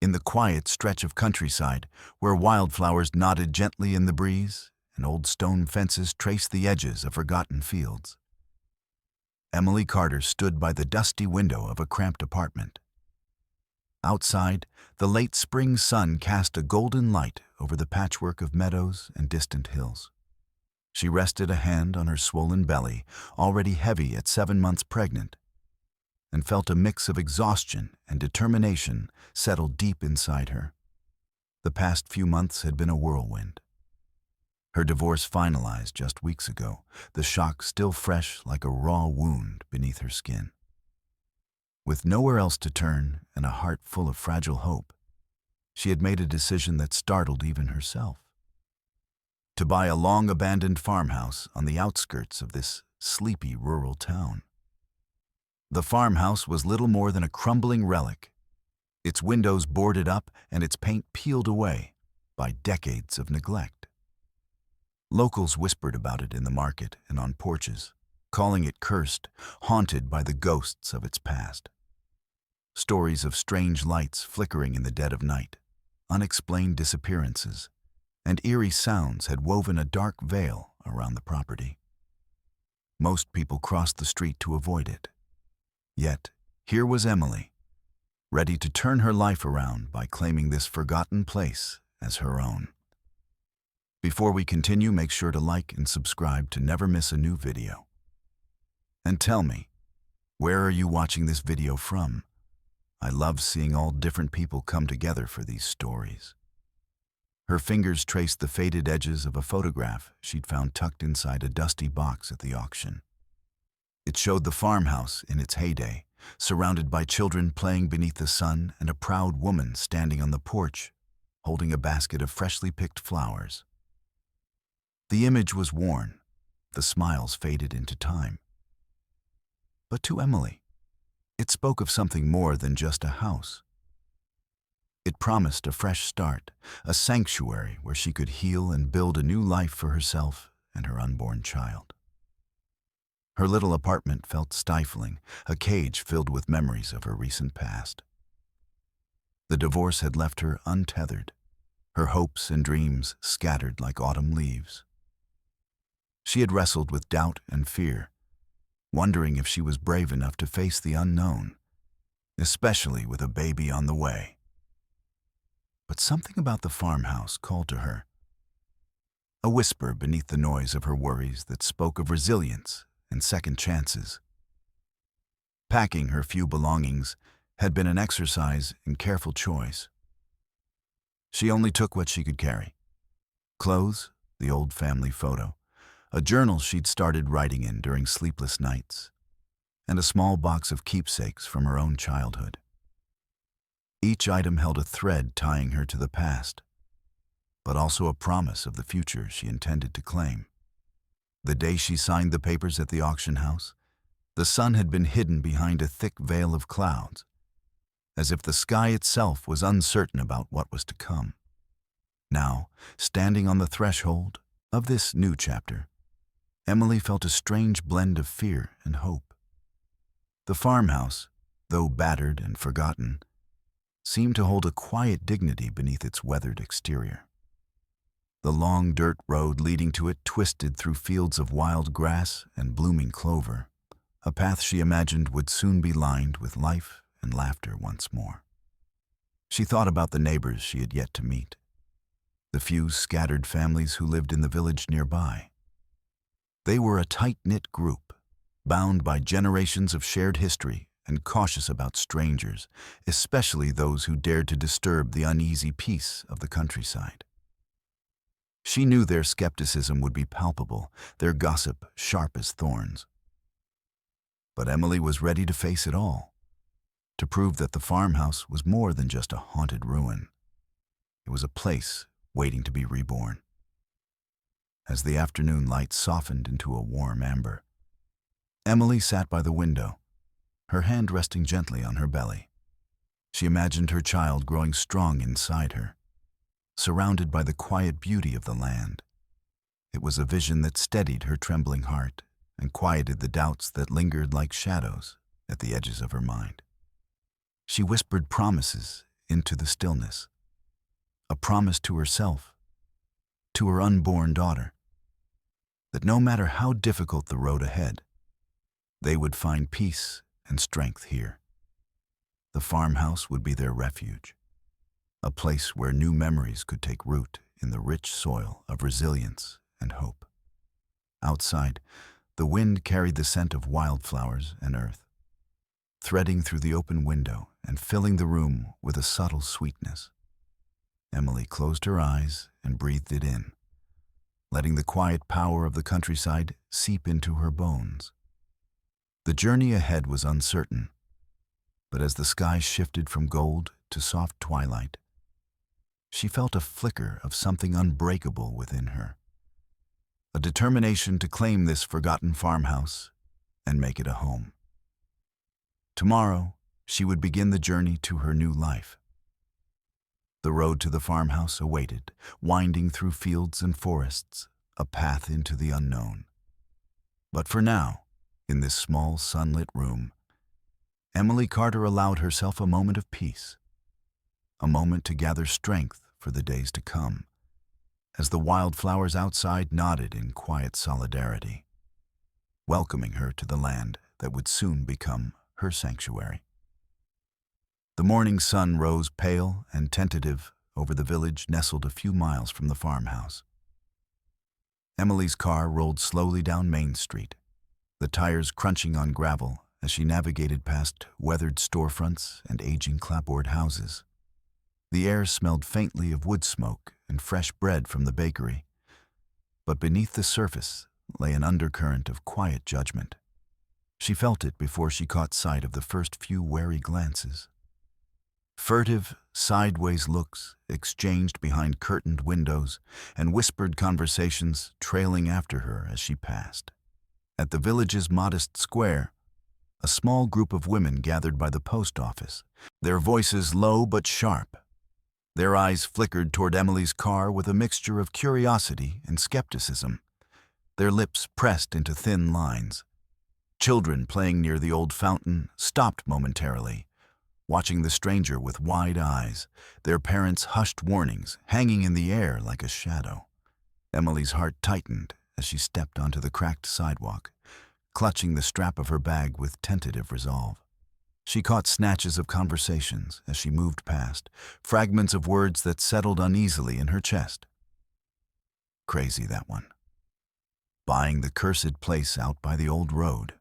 In the quiet stretch of countryside, where wildflowers nodded gently in the breeze and old stone fences traced the edges of forgotten fields, Emily Carter stood by the dusty window of a cramped apartment. Outside, the late spring sun cast a golden light over the patchwork of meadows and distant hills. She rested a hand on her swollen belly, already heavy at 7 months pregnant, and felt a mix of exhaustion and determination settle deep inside her. The past few months had been a whirlwind. Her divorce finalized just weeks ago, the shock still fresh like a raw wound beneath her skin. With nowhere else to turn and a heart full of fragile hope, she had made a decision that startled even herself. To buy a long-abandoned farmhouse on the outskirts of this sleepy rural town. The farmhouse was little more than a crumbling relic, its windows boarded up and its paint peeled away by decades of neglect. Locals whispered about it in the market and on porches, calling it cursed, haunted by the ghosts of its past. Stories of strange lights flickering in the dead of night, unexplained disappearances, and eerie sounds had woven a dark veil around the property. Most people crossed the street to avoid it. Yet, here was Emily, ready to turn her life around by claiming this forgotten place as her own. Before we continue, make sure to like and subscribe to never miss a new video. And tell me, where are you watching this video from? I love seeing all different people come together for these stories. Her fingers traced the faded edges of a photograph she'd found tucked inside a dusty box at the auction. It showed the farmhouse in its heyday, surrounded by children playing beneath the sun and a proud woman standing on the porch, holding a basket of freshly picked flowers. The image was worn, the smiles faded into time. But to Emily, it spoke of something more than just a house. It promised a fresh start, a sanctuary where she could heal and build a new life for herself and her unborn child. Her little apartment felt stifling, a cage filled with memories of her recent past. The divorce had left her untethered, her hopes and dreams scattered like autumn leaves. She had wrestled with doubt and fear, wondering if she was brave enough to face the unknown, especially with a baby on the way. But something about the farmhouse called to her, a whisper beneath the noise of her worries that spoke of resilience and second chances. Packing her few belongings had been an exercise in careful choice. She only took what she could carry: clothes, the old family photo, a journal she'd started writing in during sleepless nights, and a small box of keepsakes from her own childhood. Each item held a thread tying her to the past, but also a promise of the future she intended to claim. The day she signed the papers at the auction house, the sun had been hidden behind a thick veil of clouds, as if the sky itself was uncertain about what was to come. Now, standing on the threshold of this new chapter, Emily felt a strange blend of fear and hope. The farmhouse, though battered and forgotten, seemed to hold a quiet dignity beneath its weathered exterior. The long dirt road leading to it twisted through fields of wild grass and blooming clover, a path she imagined would soon be lined with life and laughter once more. She thought about the neighbors she had yet to meet, the few scattered families who lived in the village nearby. They were a tight-knit group, bound by generations of shared history and cautious about strangers, especially those who dared to disturb the uneasy peace of the countryside. She knew their skepticism would be palpable, their gossip sharp as thorns. But Emily was ready to face it all, to prove that the farmhouse was more than just a haunted ruin. It was a place waiting to be reborn. As the afternoon light softened into a warm amber, Emily sat by the window, her hand resting gently on her belly. She imagined her child growing strong inside her, surrounded by the quiet beauty of the land. It was a vision that steadied her trembling heart and quieted the doubts that lingered like shadows at the edges of her mind. She whispered promises into the stillness, a promise to herself, to her unborn daughter, that no matter how difficult the road ahead, they would find peace and strength here. The farmhouse would be their refuge, a place where new memories could take root in the rich soil of resilience and hope. Outside, the wind carried the scent of wildflowers and earth, threading through the open window and filling the room with a subtle sweetness. Emily closed her eyes and breathed it in, letting the quiet power of the countryside seep into her bones. The journey ahead was uncertain, but as the sky shifted from gold to soft twilight, she felt a flicker of something unbreakable within her, a determination to claim this forgotten farmhouse and make it a home. Tomorrow, she would begin the journey to her new life. The road to the farmhouse awaited, winding through fields and forests, a path into the unknown. But for now, in this small sunlit room, Emily Carter allowed herself a moment of peace, a moment to gather strength for the days to come, as the wildflowers outside nodded in quiet solidarity, welcoming her to the land that would soon become her sanctuary. The morning sun rose pale and tentative over the village nestled a few miles from the farmhouse. Emily's car rolled slowly down Main Street, the tires crunching on gravel as she navigated past weathered storefronts and aging clapboard houses. The air smelled faintly of wood smoke and fresh bread from the bakery, but beneath the surface lay an undercurrent of quiet judgment. She felt it before she caught sight of the first few wary glances. Furtive, sideways looks exchanged behind curtained windows and whispered conversations trailing after her as she passed. At the village's modest square, a small group of women gathered by the post office, their voices low but sharp. Their eyes flickered toward Emily's car with a mixture of curiosity and skepticism, their lips pressed into thin lines. Children playing near the old fountain stopped momentarily, watching the stranger with wide eyes, their parents' hushed warnings hanging in the air like a shadow. Emily's heart tightened as she stepped onto the cracked sidewalk, clutching the strap of her bag with tentative resolve. She caught snatches of conversations as she moved past, fragments of words that settled uneasily in her chest. Crazy, that one. Buying the cursed place out by the old road,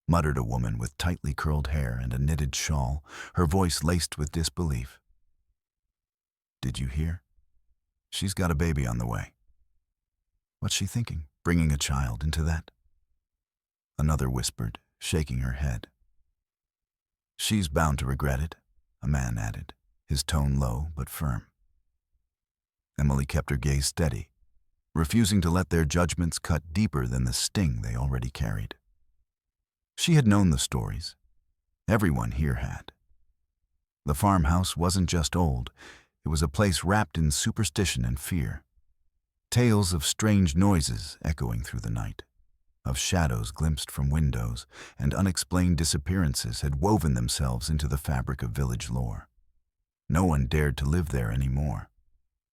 muttered a woman with tightly curled hair and a knitted shawl, her voice laced with disbelief. Did you hear? She's got a baby on the way. What's she thinking, bringing a child into that? Another whispered, shaking her head. She's bound to regret it, a man added, his tone low but firm. Emily kept her gaze steady, refusing to let their judgments cut deeper than the sting they already carried. She had known the stories. Everyone here had. The farmhouse wasn't just old, it was a place wrapped in superstition and fear. Tales of strange noises echoing through the night, of shadows glimpsed from windows, and unexplained disappearances had woven themselves into the fabric of village lore. No one dared to live there anymore,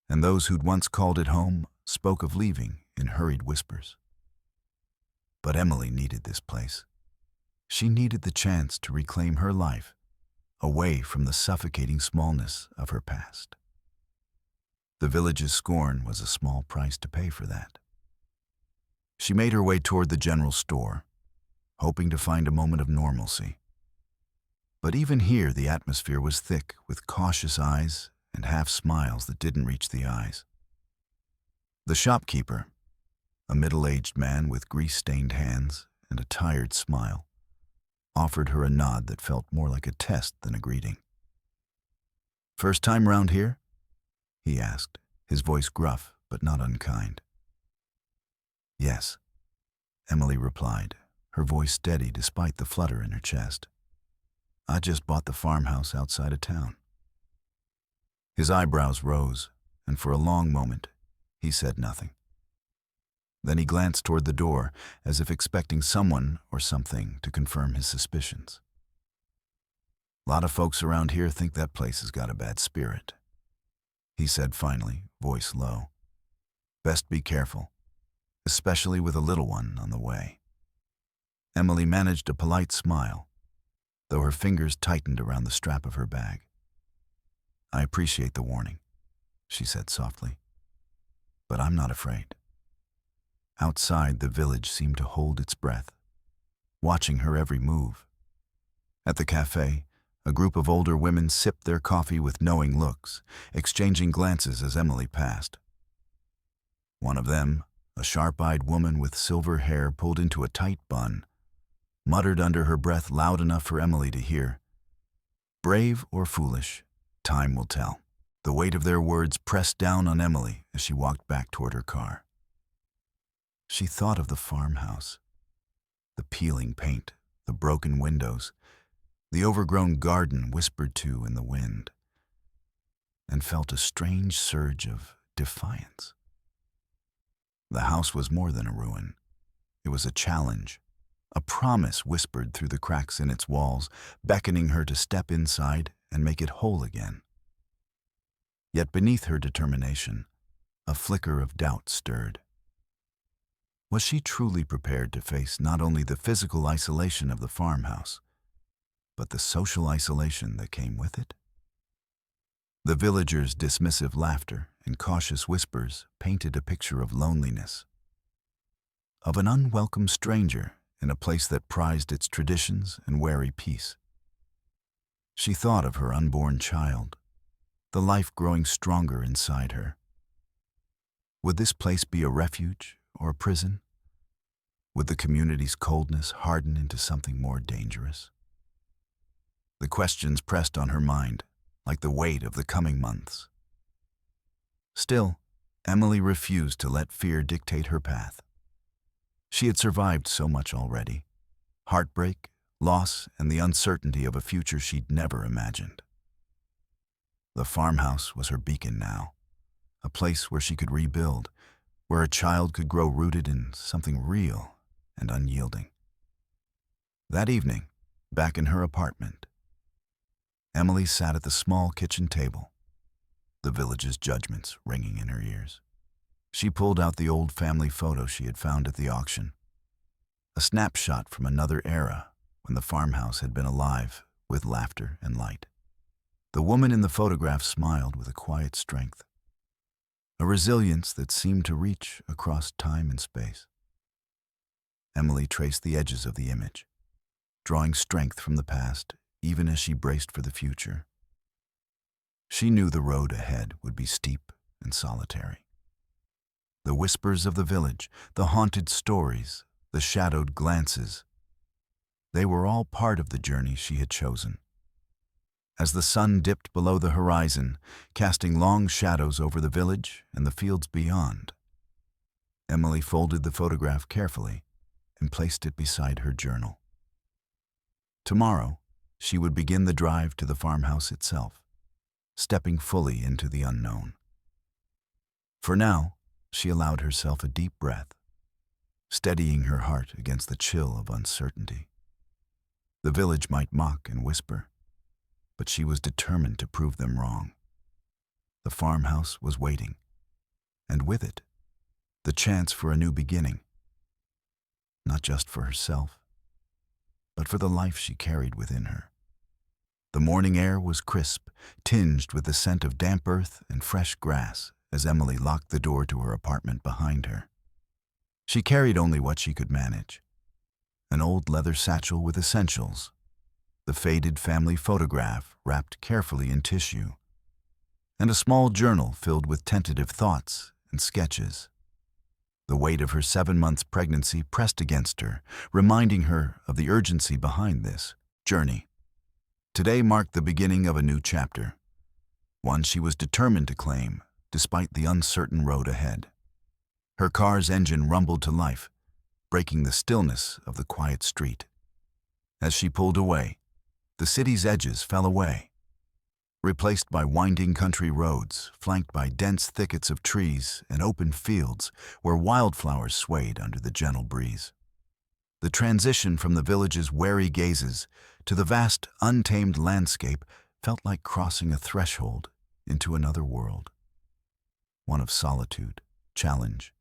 and those who'd once called it home spoke of leaving in hurried whispers. But Emily needed this place. She needed the chance to reclaim her life, away from the suffocating smallness of her past. The village's scorn was a small price to pay for that. She made her way toward the general store, hoping to find a moment of normalcy. But even here the atmosphere was thick with cautious eyes and half smiles that didn't reach the eyes. The shopkeeper, a middle-aged man with grease-stained hands and a tired smile, offered her a nod that felt more like a test than a greeting. "First time round here?" he asked, his voice gruff but not unkind. "Yes," Emily replied, her voice steady despite the flutter in her chest. "I just bought the farmhouse outside of town." His eyebrows rose, and for a long moment, he said nothing. Then he glanced toward the door, as if expecting someone or something to confirm his suspicions. A lot of folks around here think that place has got a bad spirit, he said finally, voice low. Best be careful, especially with a little one on the way. Emily managed a polite smile, though her fingers tightened around the strap of her bag. I appreciate the warning, she said softly, but I'm not afraid. Outside, the village seemed to hold its breath, watching her every move. At the cafe, a group of older women sipped their coffee with knowing looks, exchanging glances as Emily passed. One of them, a sharp-eyed woman with silver hair pulled into a tight bun, muttered under her breath loud enough for Emily to hear. Brave or foolish, time will tell. The weight of their words pressed down on Emily as she walked back toward her car. She thought of the farmhouse, the peeling paint, the broken windows, the overgrown garden whispered to in the wind, and felt a strange surge of defiance. The house was more than a ruin. It was a challenge, a promise whispered through the cracks in its walls, beckoning her to step inside and make it whole again. Yet beneath her determination, a flicker of doubt stirred. Was she truly prepared to face not only the physical isolation of the farmhouse, but the social isolation that came with it? The villagers' dismissive laughter and cautious whispers painted a picture of loneliness, of an unwelcome stranger in a place that prized its traditions and wary peace. She thought of her unborn child, the life growing stronger inside her. Would this place be a refuge or a prison? Would the community's coldness harden into something more dangerous? The questions pressed on her mind, like the weight of the coming months. Still, Emily refused to let fear dictate her path. She had survived so much already: heartbreak, loss, and the uncertainty of a future she'd never imagined. The farmhouse was her beacon now, a place where she could rebuild, where a child could grow rooted in something real and unyielding. That evening, back in her apartment, Emily sat at the small kitchen table, the village's judgments ringing in her ears. She pulled out the old family photo she had found at the auction, a snapshot from another era when the farmhouse had been alive with laughter and light. The woman in the photograph smiled with a quiet strength, a resilience that seemed to reach across time and space. Emily traced the edges of the image, drawing strength from the past even as she braced for the future. She knew the road ahead would be steep and solitary. The whispers of the village, the haunted stories, the shadowed glances, they were all part of the journey she had chosen. As the sun dipped below the horizon, casting long shadows over the village and the fields beyond, Emily folded the photograph carefully and placed it beside her journal. Tomorrow, she would begin the drive to the farmhouse itself, stepping fully into the unknown. For now, she allowed herself a deep breath, steadying her heart against the chill of uncertainty. The village might mock and whisper, but she was determined to prove them wrong. The farmhouse was waiting, and with it, the chance for a new beginning, not just for herself, but for the life she carried within her. The morning air was crisp, tinged with the scent of damp earth and fresh grass as Emily locked the door to her apartment behind her. She carried only what she could manage: an old leather satchel with essentials, the faded family photograph wrapped carefully in tissue, and a small journal filled with tentative thoughts and sketches. The weight of her 7 months pregnancy pressed against her, reminding her of the urgency behind this journey. Today marked the beginning of a new chapter, one she was determined to claim despite the uncertain road ahead. Her car's engine rumbled to life, breaking the stillness of the quiet street. As she pulled away, the city's edges fell away, replaced by winding country roads flanked by dense thickets of trees and open fields where wildflowers swayed under the gentle breeze. The transition from the village's wary gazes to the vast, untamed landscape felt like crossing a threshold into another world, one of solitude, challenge,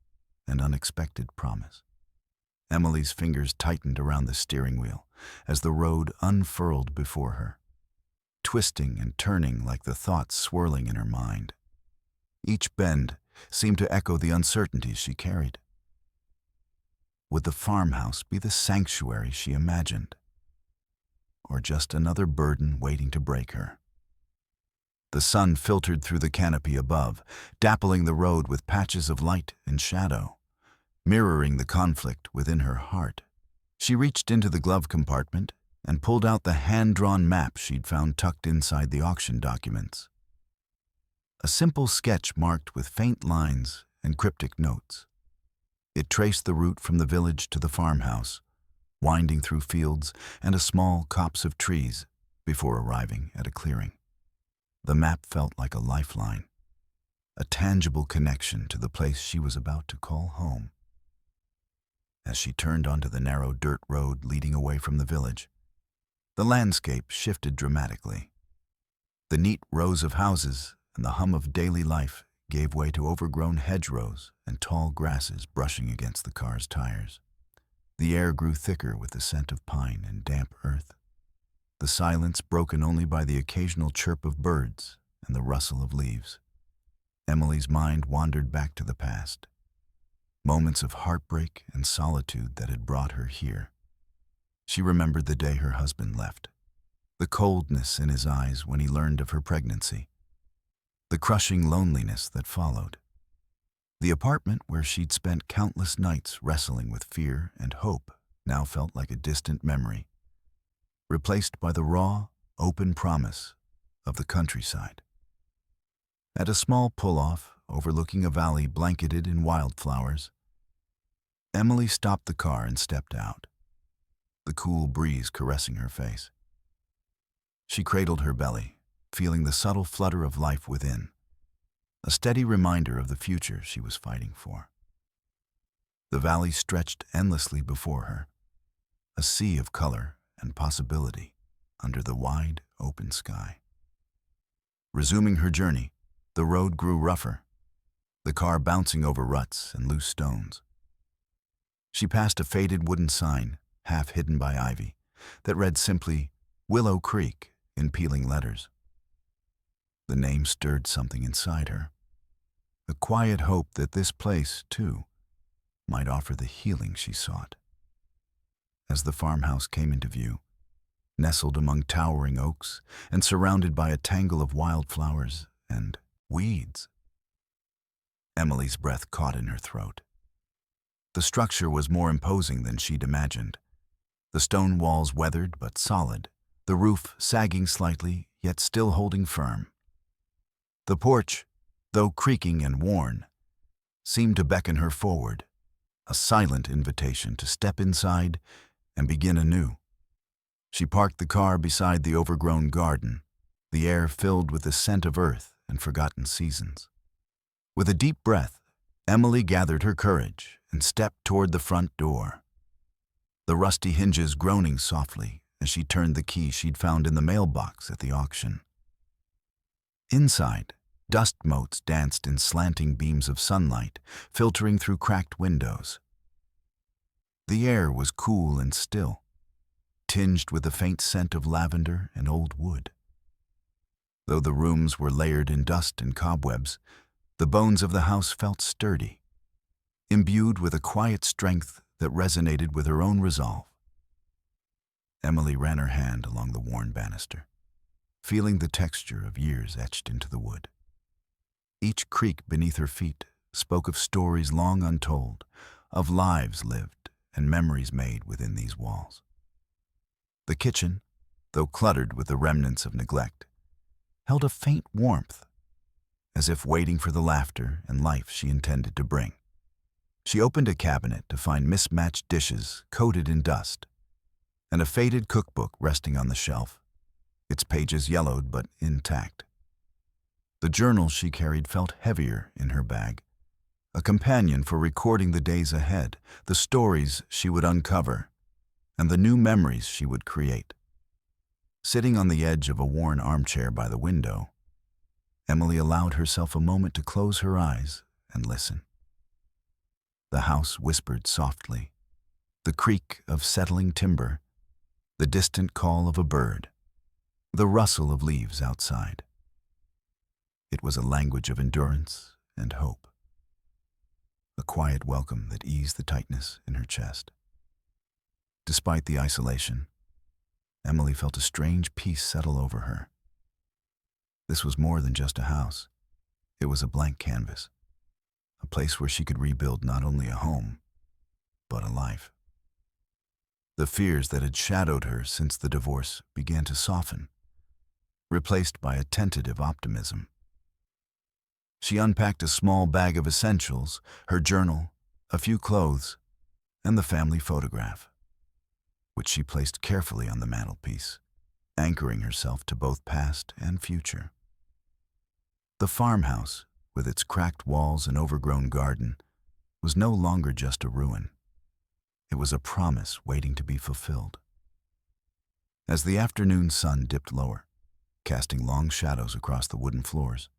and unexpected promise. Emily's fingers tightened around the steering wheel as the road unfurled before her, twisting and turning like the thoughts swirling in her mind. Each bend seemed to echo the uncertainties she carried. Would the farmhouse be the sanctuary she imagined, or just another burden waiting to break her? The sun filtered through the canopy above, dappling the road with patches of light and shadow, mirroring the conflict within her heart. She reached into the glove compartment and pulled out the hand-drawn map she'd found tucked inside the auction documents. A simple sketch marked with faint lines and cryptic notes. It traced the route from the village to the farmhouse, winding through fields and a small copse of trees before arriving at a clearing. The map felt like a lifeline, a tangible connection to the place she was about to call home. As she turned onto the narrow dirt road leading away from the village, the landscape shifted dramatically. The neat rows of houses and the hum of daily life gave way to overgrown hedgerows and tall grasses brushing against the car's tires. The air grew thicker with the scent of pine and damp earth, the silence broken only by the occasional chirp of birds and the rustle of leaves. Emily's mind wandered back to the past, moments of heartbreak and solitude that had brought her here. She remembered the day her husband left, the coldness in his eyes when he learned of her pregnancy, the crushing loneliness that followed. The apartment where she'd spent countless nights wrestling with fear and hope now felt like a distant memory, replaced by the raw, open promise of the countryside. At a small pull-off overlooking a valley blanketed in wildflowers, Emily stopped the car and stepped out, the cool breeze caressing her face. She cradled her belly, feeling the subtle flutter of life within, a steady reminder of the future she was fighting for. The valley stretched endlessly before her, a sea of color and possibility under the wide, open sky. Resuming her journey, the road grew rougher, the car bouncing over ruts and loose stones. She passed a faded wooden sign, half hidden by ivy, that read simply, "Willow Creek," in peeling letters. The name stirred something inside her, a quiet hope that this place, too, might offer the healing she sought. As the farmhouse came into view, nestled among towering oaks and surrounded by a tangle of wildflowers and weeds, Emily's breath caught in her throat. The structure was more imposing than she'd imagined. The stone walls weathered but solid, the roof sagging slightly yet still holding firm. The porch, though creaking and worn, seemed to beckon her forward, a silent invitation to step inside and begin anew. She parked the car beside the overgrown garden, the air filled with the scent of earth and forgotten seasons. With a deep breath, Emily gathered her courage and stepped toward the front door, the rusty hinges groaning softly as she turned the key she'd found in the mailbox at the auction. Inside, dust motes danced in slanting beams of sunlight, filtering through cracked windows. The air was cool and still, tinged with the faint scent of lavender and old wood. Though the rooms were layered in dust and cobwebs, the bones of the house felt sturdy, imbued with a quiet strength that resonated with her own resolve. Emily ran her hand along the worn banister, feeling the texture of years etched into the wood. Each creak beneath her feet spoke of stories long untold, of lives lived and memories made within these walls. The kitchen, though cluttered with the remnants of neglect, held a faint warmth, as if waiting for the laughter and life she intended to bring. She opened a cabinet to find mismatched dishes coated in dust, and a faded cookbook resting on the shelf, its pages yellowed but intact. The journal she carried felt heavier in her bag, a companion for recording the days ahead, the stories she would uncover, and the new memories she would create. Sitting on the edge of a worn armchair by the window, Emily allowed herself a moment to close her eyes and listen. The house whispered softly, the creak of settling timber, the distant call of a bird, the rustle of leaves outside. It was a language of endurance and hope, a quiet welcome that eased the tightness in her chest. Despite the isolation, Emily felt a strange peace settle over her. This was more than just a house. It was a blank canvas, a place where she could rebuild not only a home, but a life. The fears that had shadowed her since the divorce began to soften, replaced by a tentative optimism. She unpacked a small bag of essentials, her journal, a few clothes, and the family photograph, which she placed carefully on the mantelpiece, anchoring herself to both past and future. The farmhouse, with its cracked walls and overgrown garden, was no longer just a ruin. It was a promise waiting to be fulfilled. As the afternoon sun dipped lower, casting long shadows across the wooden floors,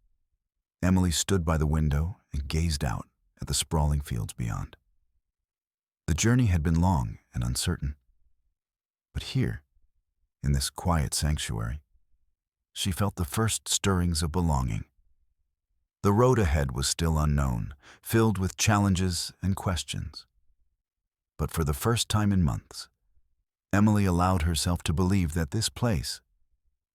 Emily stood by the window and gazed out at the sprawling fields beyond. The journey had been long and uncertain, but here, in this quiet sanctuary, she felt the first stirrings of belonging. The road ahead was still unknown, filled with challenges and questions. But for the first time in months, Emily allowed herself to believe that this place,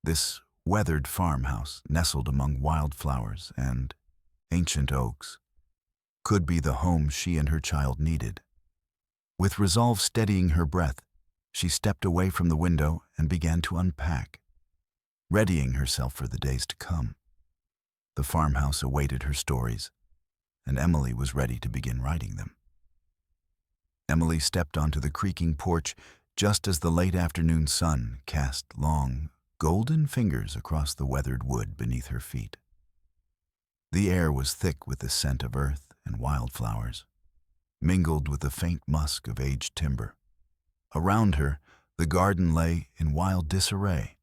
this weathered farmhouse nestled among wildflowers and ancient oaks, could be the home she and her child needed. With resolve steadying her breath, she stepped away from the window and began to unpack, readying herself for the days to come. The farmhouse awaited her stories, and Emily was ready to begin writing them. Emily stepped onto the creaking porch just as the late afternoon sun cast long, golden fingers across the weathered wood beneath her feet. The air was thick with the scent of earth and wildflowers, mingled with the faint musk of aged timber. Around her, the garden lay in wild disarray.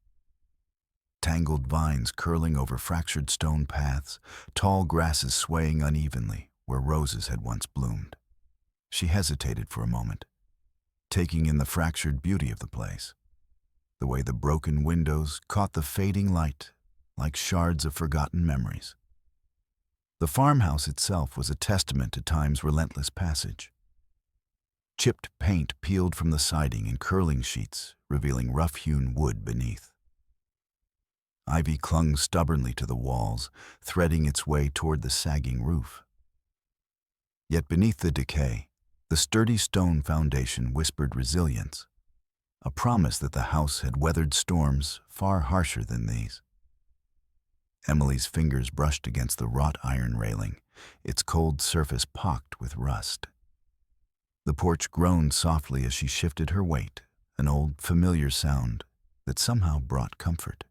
Tangled vines curling over fractured stone paths, tall grasses swaying unevenly where roses had once bloomed. She hesitated for a moment, taking in the fractured beauty of the place, the way the broken windows caught the fading light like shards of forgotten memories. The farmhouse itself was a testament to time's relentless passage. Chipped paint peeled from the siding in curling sheets, revealing rough-hewn wood beneath. Ivy clung stubbornly to the walls, threading its way toward the sagging roof. Yet beneath the decay, the sturdy stone foundation whispered resilience, a promise that the house had weathered storms far harsher than these. Emily's fingers brushed against the wrought iron railing, its cold surface pocked with rust. The porch groaned softly as she shifted her weight, an old, familiar sound that somehow brought comfort.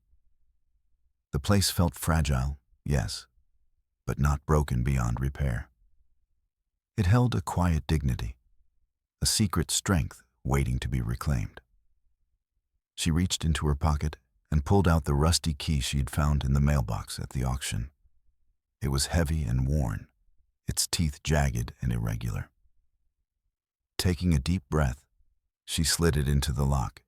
The place felt fragile, yes, but not broken beyond repair. It held a quiet dignity, a secret strength waiting to be reclaimed. She reached into her pocket and pulled out the rusty key she had found in the mailbox at the auction. It was heavy and worn, its teeth jagged and irregular. Taking a deep breath, she slid it into the lock,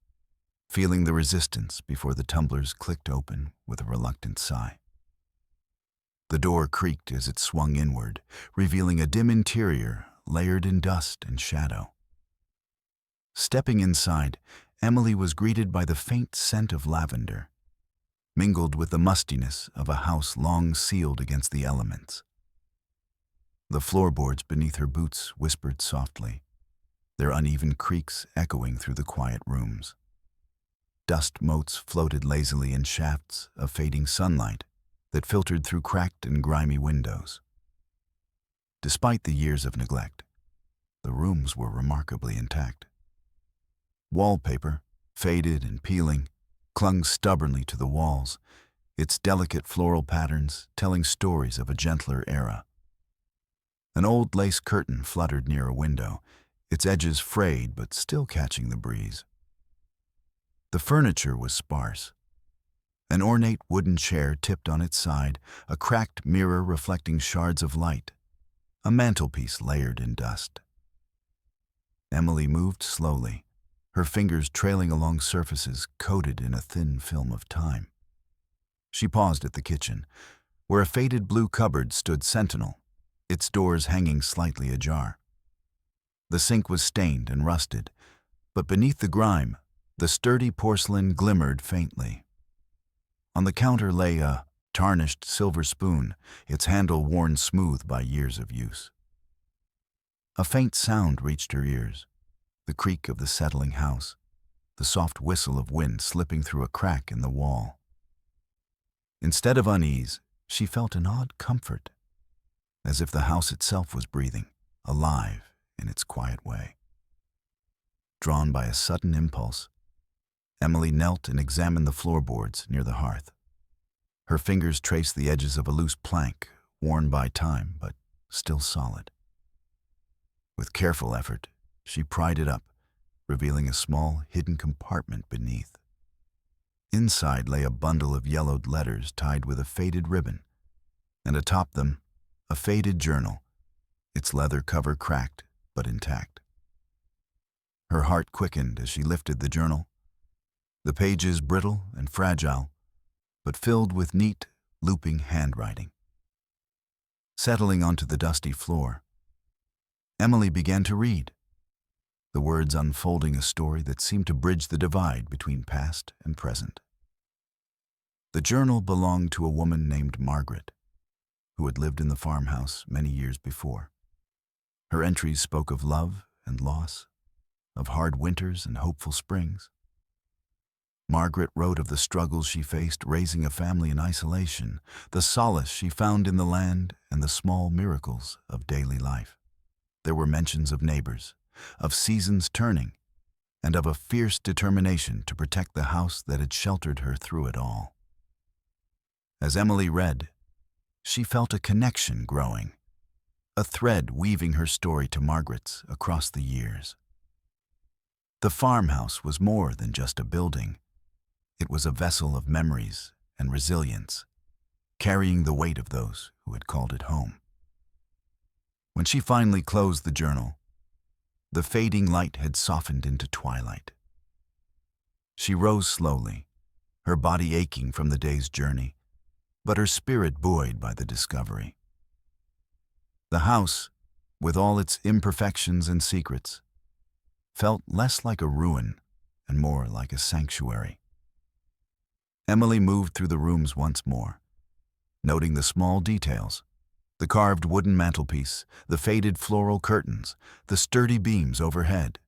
feeling the resistance before the tumblers clicked open with a reluctant sigh. The door creaked as it swung inward, revealing a dim interior layered in dust and shadow. Stepping inside, Emily was greeted by the faint scent of lavender, mingled with the mustiness of a house long sealed against the elements. The floorboards beneath her boots whispered softly, their uneven creaks echoing through the quiet rooms. Dust motes floated lazily in shafts of fading sunlight that filtered through cracked and grimy windows. Despite the years of neglect, the rooms were remarkably intact. Wallpaper, faded and peeling, clung stubbornly to the walls, its delicate floral patterns telling stories of a gentler era. An old lace curtain fluttered near a window, its edges frayed but still catching the breeze. The furniture was sparse. An ornate wooden chair tipped on its side, a cracked mirror reflecting shards of light, a mantelpiece layered in dust. Emily moved slowly, her fingers trailing along surfaces coated in a thin film of time. She paused at the kitchen, where a faded blue cupboard stood sentinel, its doors hanging slightly ajar. The sink was stained and rusted, but beneath the grime, the sturdy porcelain glimmered faintly. On the counter lay a tarnished silver spoon, its handle worn smooth by years of use. A faint sound reached her ears, the creak of the settling house, the soft whistle of wind slipping through a crack in the wall. Instead of unease, she felt an odd comfort, as if the house itself was breathing, alive in its quiet way. Drawn by a sudden impulse, Emily knelt and examined the floorboards near the hearth. Her fingers traced the edges of a loose plank, worn by time but still solid. With careful effort, she pried it up, revealing a small, hidden compartment beneath. Inside lay a bundle of yellowed letters tied with a faded ribbon, and atop them, a faded journal, its leather cover cracked but intact. Her heart quickened as she lifted the journal, the pages brittle and fragile, but filled with neat, looping handwriting. Settling onto the dusty floor, Emily began to read, the words unfolding a story that seemed to bridge the divide between past and present. The journal belonged to a woman named Margaret, who had lived in the farmhouse many years before. Her entries spoke of love and loss, of hard winters and hopeful springs. Margaret wrote of the struggles she faced raising a family in isolation, the solace she found in the land, and the small miracles of daily life. There were mentions of neighbors, of seasons turning, and of a fierce determination to protect the house that had sheltered her through it all. As Emily read, she felt a connection growing, a thread weaving her story to Margaret's across the years. The farmhouse was more than just a building. It was a vessel of memories and resilience, carrying the weight of those who had called it home. When she finally closed the journal, the fading light had softened into twilight. She rose slowly, her body aching from the day's journey, but her spirit buoyed by the discovery. The house, with all its imperfections and secrets, felt less like a ruin and more like a sanctuary. Emily moved through the rooms once more, noting the small details, the carved wooden mantelpiece, the faded floral curtains, the sturdy beams overhead.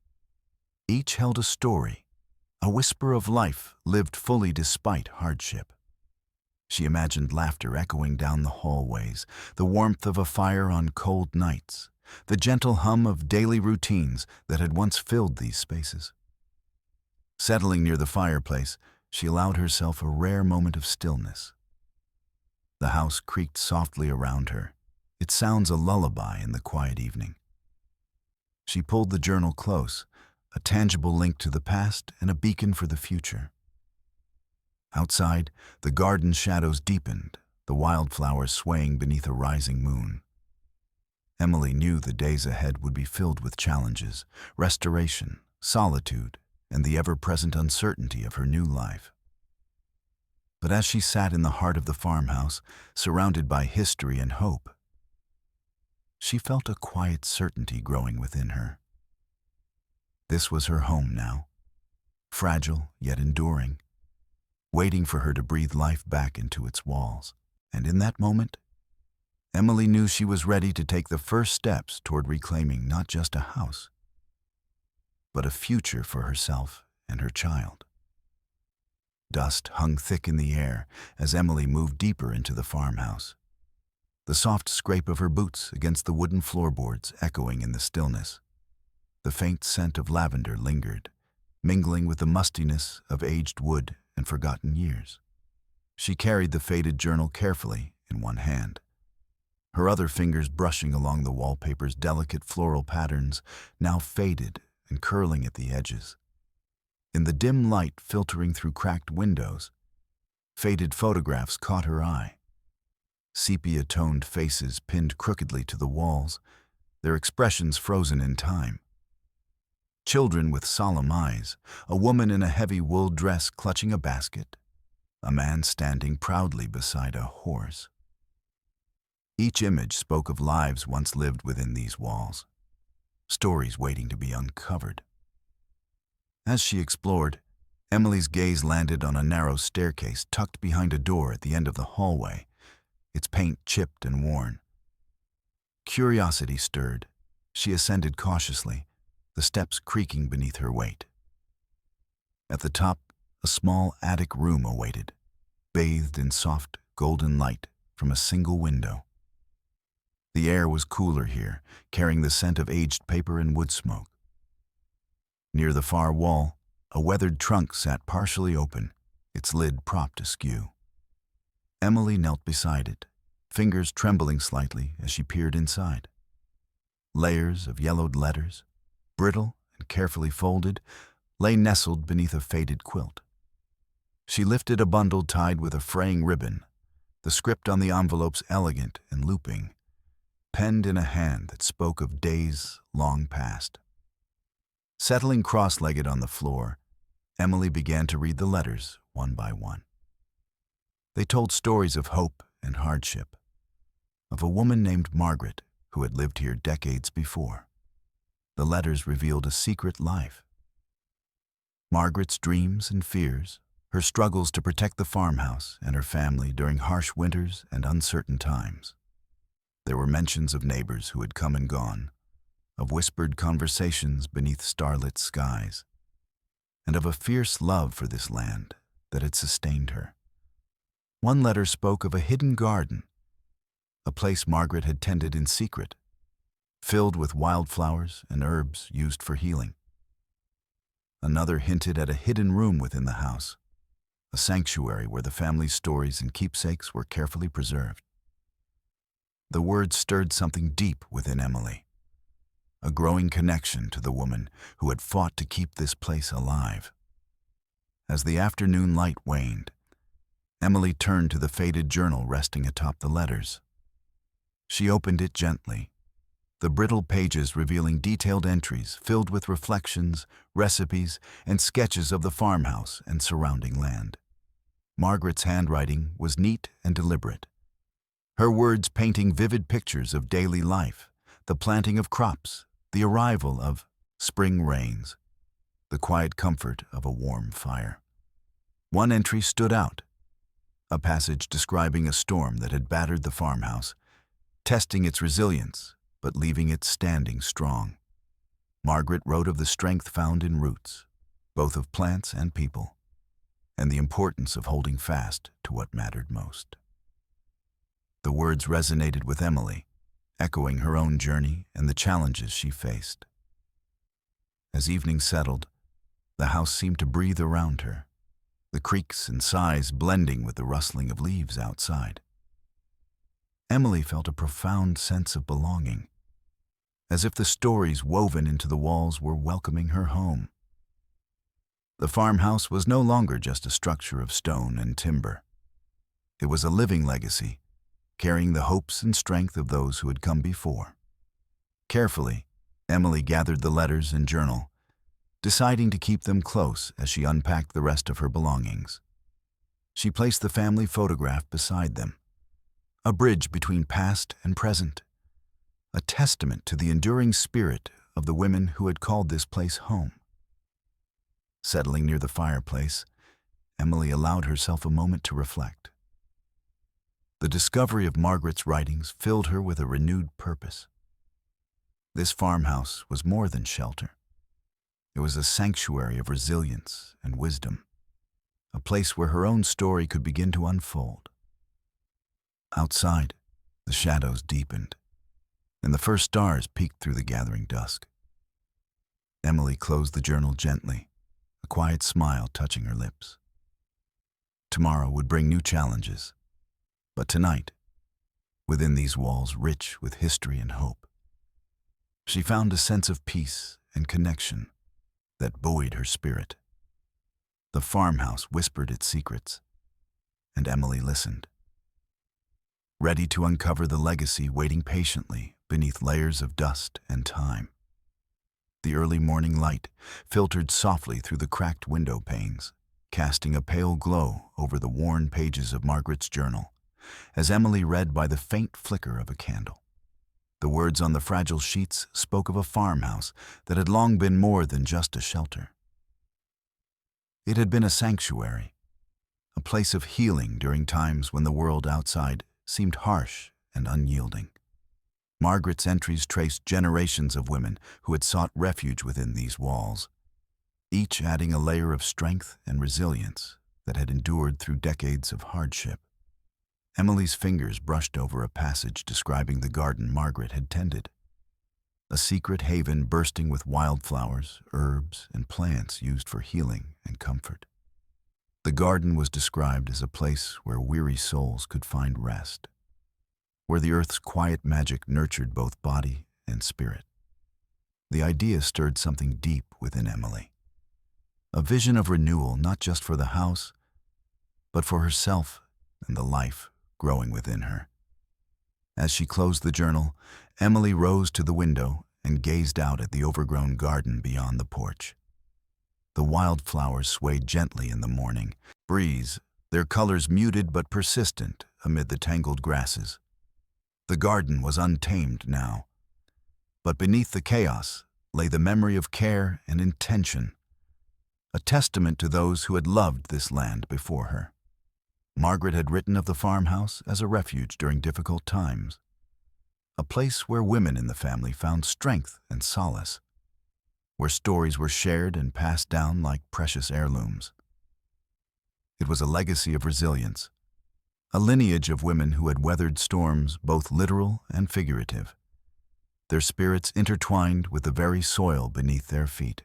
Each held a story, a whisper of life lived fully despite hardship. She imagined laughter echoing down the hallways, the warmth of a fire on cold nights, the gentle hum of daily routines that had once filled these spaces. Settling near the fireplace, she allowed herself a rare moment of stillness. The house creaked softly around her, its sounds a lullaby in the quiet evening. She pulled the journal close, a tangible link to the past and a beacon for the future. Outside, the garden shadows deepened, the wildflowers swaying beneath a rising moon. Emily knew the days ahead would be filled with challenges, restoration, solitude, and the ever-present uncertainty of her new life. But as she sat in the heart of the farmhouse, surrounded by history and hope, she felt a quiet certainty growing within her. This was her home now, fragile yet enduring, waiting for her to breathe life back into its walls. And in that moment, Emily knew she was ready to take the first steps toward reclaiming not just a house, but a future for herself and her child. Dust hung thick in the air as Emily moved deeper into the farmhouse, the soft scrape of her boots against the wooden floorboards echoing in the stillness. The faint scent of lavender lingered, mingling with the mustiness of aged wood and forgotten years. She carried the faded journal carefully in one hand, her other fingers brushing along the wallpaper's delicate floral patterns, now faded and curling at the edges. In the dim light filtering through cracked windows, faded photographs caught her eye. Sepia-toned faces pinned crookedly to the walls, their expressions frozen in time. Children with solemn eyes, a woman in a heavy wool dress clutching a basket, a man standing proudly beside a horse. Each image spoke of lives once lived within these walls, stories waiting to be uncovered. As she explored, Emily's gaze landed on a narrow staircase tucked behind a door at the end of the hallway, its paint chipped and worn. Curiosity stirred. She ascended cautiously, the steps creaking beneath her weight. At the top, a small attic room awaited, bathed in soft, golden light from a single window. The air was cooler here, carrying the scent of aged paper and wood smoke. Near the far wall, a weathered trunk sat partially open, its lid propped askew. Emily knelt beside it, fingers trembling slightly as she peered inside. Layers of yellowed letters, brittle and carefully folded, lay nestled beneath a faded quilt. She lifted a bundle tied with a fraying ribbon, the script on the envelopes elegant and looping, penned in a hand that spoke of days long past. Settling cross-legged on the floor, Emily began to read the letters one by one. They told stories of hope and hardship, of a woman named Margaret who had lived here decades before. The letters revealed a secret life. Margaret's dreams and fears, her struggles to protect the farmhouse and her family during harsh winters and uncertain times. There were mentions of neighbors who had come and gone, of whispered conversations beneath starlit skies, and of a fierce love for this land that had sustained her. One letter spoke of a hidden garden, a place Margaret had tended in secret, filled with wildflowers and herbs used for healing. Another hinted at a hidden room within the house, a sanctuary where the family's stories and keepsakes were carefully preserved. The words stirred something deep within Emily, a growing connection to the woman who had fought to keep this place alive. As the afternoon light waned, Emily turned to the faded journal resting atop the letters. She opened it gently, the brittle pages revealing detailed entries filled with reflections, recipes, and sketches of the farmhouse and surrounding land. Margaret's handwriting was neat and deliberate, her words painting vivid pictures of daily life, the planting of crops, the arrival of spring rains, the quiet comfort of a warm fire. One entry stood out, a passage describing a storm that had battered the farmhouse, testing its resilience but leaving it standing strong. Margaret wrote of the strength found in roots, both of plants and people, and the importance of holding fast to what mattered most. The words resonated with Emily, echoing her own journey and the challenges she faced. As evening settled, the house seemed to breathe around her, the creaks and sighs blending with the rustling of leaves outside. Emily felt a profound sense of belonging, as if the stories woven into the walls were welcoming her home. The farmhouse was no longer just a structure of stone and timber. It was a living legacy, carrying the hopes and strength of those who had come before. Carefully, Emily gathered the letters and journal, deciding to keep them close as she unpacked the rest of her belongings. She placed the family photograph beside them, a bridge between past and present, a testament to the enduring spirit of the women who had called this place home. Settling near the fireplace, Emily allowed herself a moment to reflect. The discovery of Margaret's writings filled her with a renewed purpose. This farmhouse was more than shelter. It was a sanctuary of resilience and wisdom, a place where her own story could begin to unfold. Outside, the shadows deepened, and the first stars peeked through the gathering dusk. Emily closed the journal gently, a quiet smile touching her lips. Tomorrow would bring new challenges, but tonight, within these walls rich with history and hope, she found a sense of peace and connection that buoyed her spirit. The farmhouse whispered its secrets, and Emily listened, ready to uncover the legacy waiting patiently beneath layers of dust and time. The early morning light filtered softly through the cracked window panes, casting a pale glow over the worn pages of Margaret's journal, as Emily read by the faint flicker of a candle. The words on the fragile sheets spoke of a farmhouse that had long been more than just a shelter. It had been a sanctuary, a place of healing during times when the world outside seemed harsh and unyielding. Margaret's entries traced generations of women who had sought refuge within these walls, each adding a layer of strength and resilience that had endured through decades of hardship. Emily's fingers brushed over a passage describing the garden Margaret had tended, a secret haven bursting with wildflowers, herbs, and plants used for healing and comfort. The garden was described as a place where weary souls could find rest, where the earth's quiet magic nurtured both body and spirit. The idea stirred something deep within Emily, a vision of renewal not just for the house, but for herself and the life growing within her. As she closed the journal, Emily rose to the window and gazed out at the overgrown garden beyond the porch. The wildflowers swayed gently in the morning breeze, their colors muted but persistent amid the tangled grasses. The garden was untamed now, but beneath the chaos lay the memory of care and intention, a testament to those who had loved this land before her. Margaret had written of the farmhouse as a refuge during difficult times, a place where women in the family found strength and solace, where stories were shared and passed down like precious heirlooms. It was a legacy of resilience, a lineage of women who had weathered storms both literal and figurative, their spirits intertwined with the very soil beneath their feet.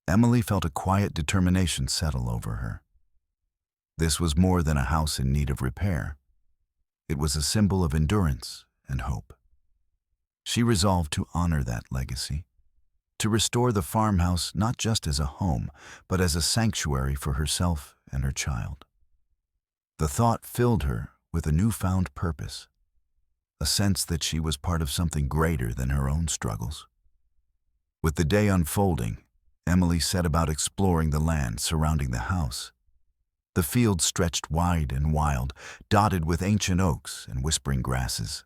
Emily felt a quiet determination settle over her. This was more than a house in need of repair. It was a symbol of endurance and hope. She resolved to honor that legacy, to restore the farmhouse not just as a home, but as a sanctuary for herself and her child. The thought filled her with a newfound purpose, a sense that she was part of something greater than her own struggles. With the day unfolding, Emily set about exploring the land surrounding the house. The fields stretched wide and wild, dotted with ancient oaks and whispering grasses.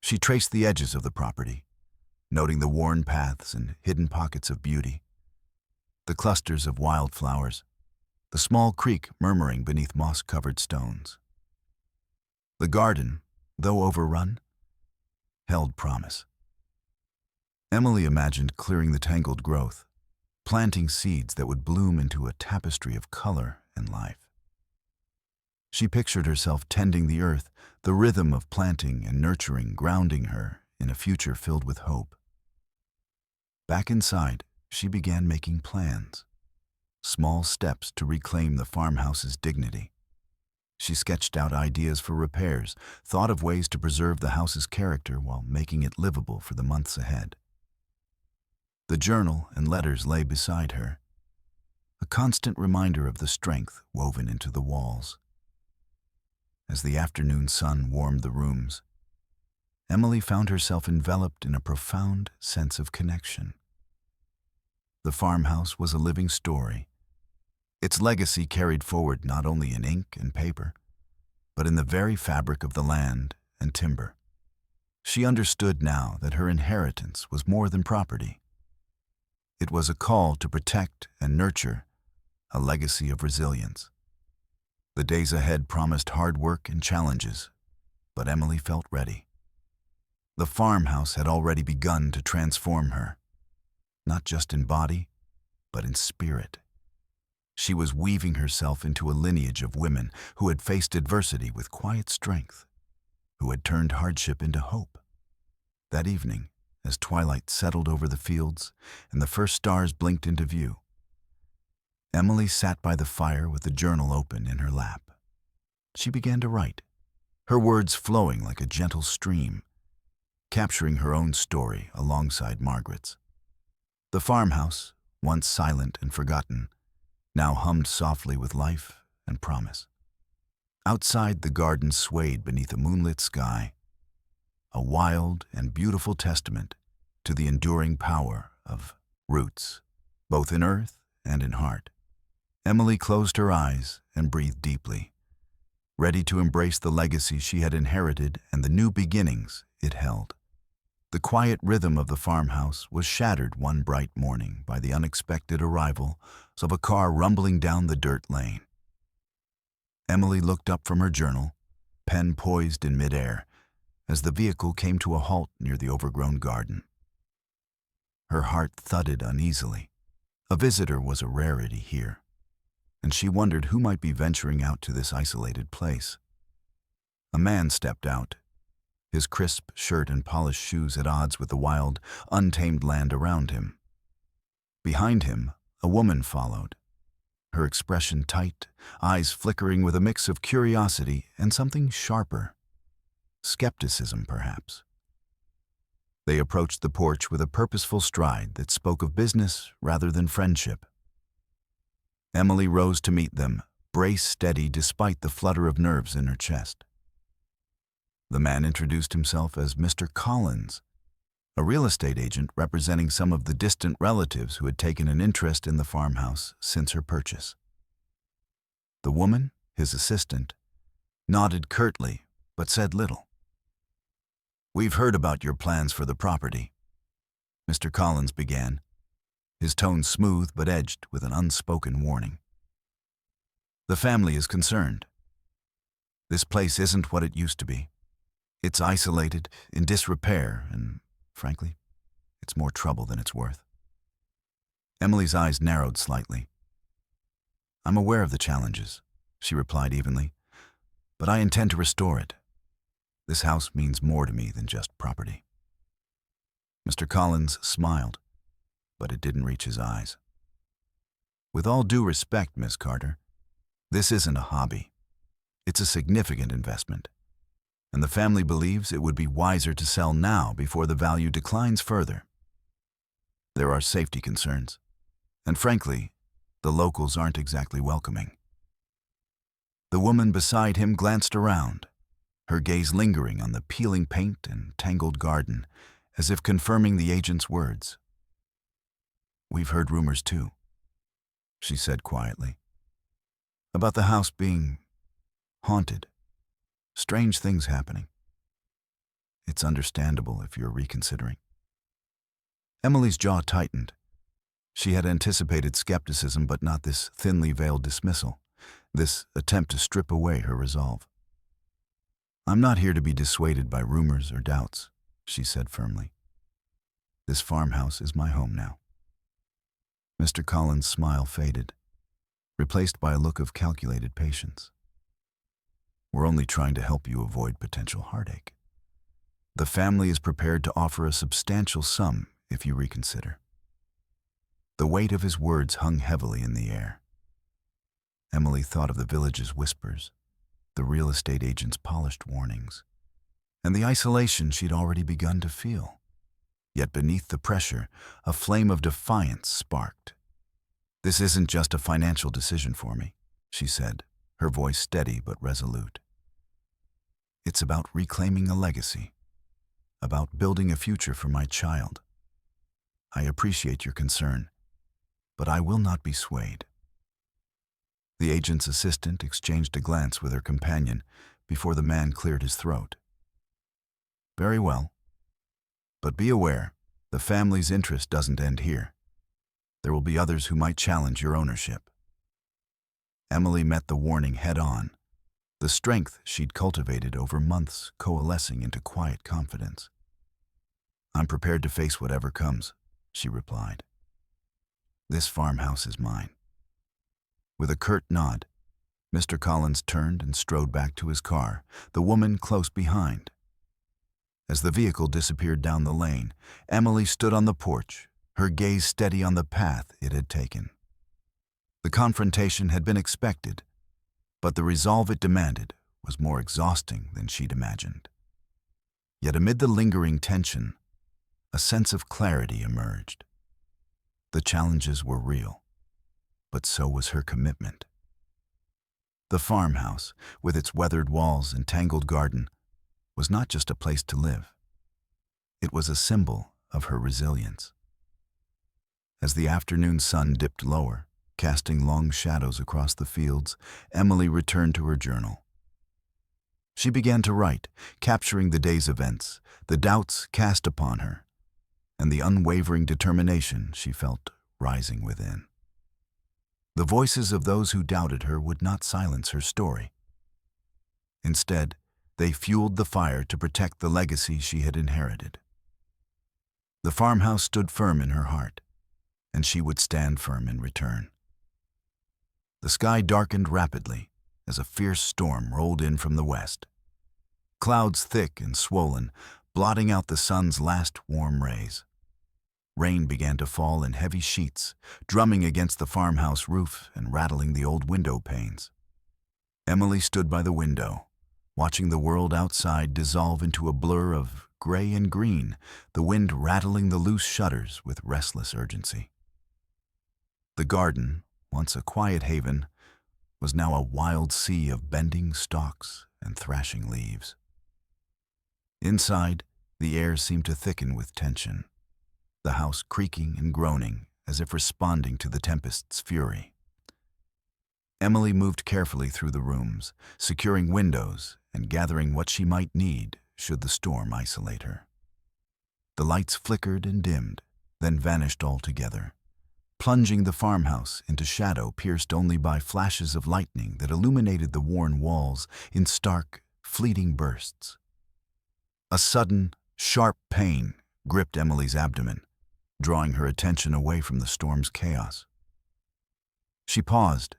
She traced the edges of the property, noting the worn paths and hidden pockets of beauty, the clusters of wildflowers, the small creek murmuring beneath moss-covered stones. The garden, though overrun, held promise. Emily imagined clearing the tangled growth, planting seeds that would bloom into a tapestry of color and life. She pictured herself tending the earth, the rhythm of planting and nurturing grounding her in a future filled with hope. Back inside, she began making plans, small steps to reclaim the farmhouse's dignity. She sketched out ideas for repairs, thought of ways to preserve the house's character while making it livable for the months ahead. The journal and letters lay beside her, a constant reminder of the strength woven into the walls. As the afternoon sun warmed the rooms, Emily found herself enveloped in a profound sense of connection. The farmhouse was a living story, its legacy carried forward not only in ink and paper, but in the very fabric of the land and timber. She understood now that her inheritance was more than property. It was a call to protect and nurture, a legacy of resilience. The days ahead promised hard work and challenges, but Emily felt ready. The farmhouse had already begun to transform her, not just in body, but in spirit. She was weaving herself into a lineage of women who had faced adversity with quiet strength, who had turned hardship into hope. That evening, as twilight settled over the fields and the first stars blinked into view, Emily sat by the fire with the journal open in her lap. She began to write, her words flowing like a gentle stream, capturing her own story alongside Margaret's. The farmhouse, once silent and forgotten, now hummed softly with life and promise. Outside, the garden swayed beneath a moonlit sky, a wild and beautiful testament to the enduring power of roots, both in earth and in heart. Emily closed her eyes and breathed deeply, ready to embrace the legacy she had inherited and the new beginnings it held. The quiet rhythm of the farmhouse was shattered one bright morning by the unexpected arrival of a car rumbling down the dirt lane. Emily looked up from her journal, pen poised in midair, as the vehicle came to a halt near the overgrown garden. Her heart thudded uneasily. A visitor was a rarity here, and she wondered who might be venturing out to this isolated place. A man stepped out, his crisp shirt and polished shoes at odds with the wild, untamed land around him. Behind him, a woman followed, her expression tight, eyes flickering with a mix of curiosity and something sharper. Skepticism, perhaps. They approached the porch with a purposeful stride that spoke of business rather than friendship. Emily rose to meet them, braced steady despite the flutter of nerves in her chest. The man introduced himself as Mr. Collins, a real estate agent representing some of the distant relatives who had taken an interest in the farmhouse since her purchase. The woman, his assistant, nodded curtly but said little. "We've heard about your plans for the property," Mr. Collins began, his tone smooth but edged with an unspoken warning. "The family is concerned. This place isn't what it used to be. It's isolated, in disrepair, and, frankly, it's more trouble than it's worth." Emily's eyes narrowed slightly. "I'm aware of the challenges," she replied evenly, "but I intend to restore it. This house means more to me than just property." Mr. Collins smiled, but it didn't reach his eyes. "With all due respect, Miss Carter, this isn't a hobby. It's a significant investment, and the family believes it would be wiser to sell now before the value declines further. There are safety concerns, and frankly, the locals aren't exactly welcoming." The woman beside him glanced around, her gaze lingering on the peeling paint and tangled garden, as if confirming the agent's words. "We've heard rumors too," she said quietly, "about the house being haunted. Strange things happening. It's understandable if you're reconsidering." Emily's jaw tightened. She had anticipated skepticism, but not this thinly veiled dismissal, this attempt to strip away her resolve. "I'm not here to be dissuaded by rumors or doubts," she said firmly. "This farmhouse is my home now." Mr. Collins' smile faded, replaced by a look of calculated patience. "We're only trying to help you avoid potential heartache. The family is prepared to offer a substantial sum if you reconsider." The weight of his words hung heavily in the air. Emily thought of the village's whispers, the real estate agent's polished warnings, and the isolation she'd already begun to feel. Yet beneath the pressure, a flame of defiance sparked. "This isn't just a financial decision for me," she said, her voice steady but resolute. "It's about reclaiming a legacy, about building a future for my child. I appreciate your concern, but I will not be swayed." The agent's assistant exchanged a glance with her companion before the man cleared his throat. "Very well. But be aware, the family's interest doesn't end here. There will be others who might challenge your ownership." Emily met the warning head-on, the strength she'd cultivated over months coalescing into quiet confidence. "I'm prepared to face whatever comes," she replied. "This farmhouse is mine." With a curt nod, Mr. Collins turned and strode back to his car, the woman close behind. As the vehicle disappeared down the lane, Emily stood on the porch, her gaze steady on the path it had taken. The confrontation had been expected, but the resolve it demanded was more exhausting than she'd imagined. Yet amid the lingering tension, a, a sense of clarity emerged. The challenges were real, but so was her commitment. The farmhouse, with its weathered walls and tangled garden, was not just a place to live. It was a symbol of her resilience. As the afternoon sun dipped lower, casting long shadows across the fields, Emily returned to her journal. She began to write, capturing the day's events, the doubts cast upon her, and the unwavering determination she felt rising within. The voices of those who doubted her would not silence her story. Instead, they fueled the fire to protect the legacy she had inherited. The farmhouse stood firm in her heart, and she would stand firm in return. The sky darkened rapidly as a fierce storm rolled in from the west. Clouds thick and swollen, blotting out the sun's last warm rays. Rain began to fall in heavy sheets, drumming against the farmhouse roof and rattling the old window panes. Emily stood by the window, watching the world outside dissolve into a blur of gray and green, the wind rattling the loose shutters with restless urgency. The garden, once a quiet haven, was now a wild sea of bending stalks and thrashing leaves. Inside, the air seemed to thicken with tension, the house creaking and groaning as if responding to the tempest's fury. Emily moved carefully through the rooms, securing windows and gathering what she might need should the storm isolate her. The lights flickered and dimmed, then vanished altogether, plunging the farmhouse into shadow pierced only by flashes of lightning that illuminated the worn walls in stark, fleeting bursts. A sudden, sharp pain gripped Emily's abdomen, drawing her attention away from the storm's chaos. She paused,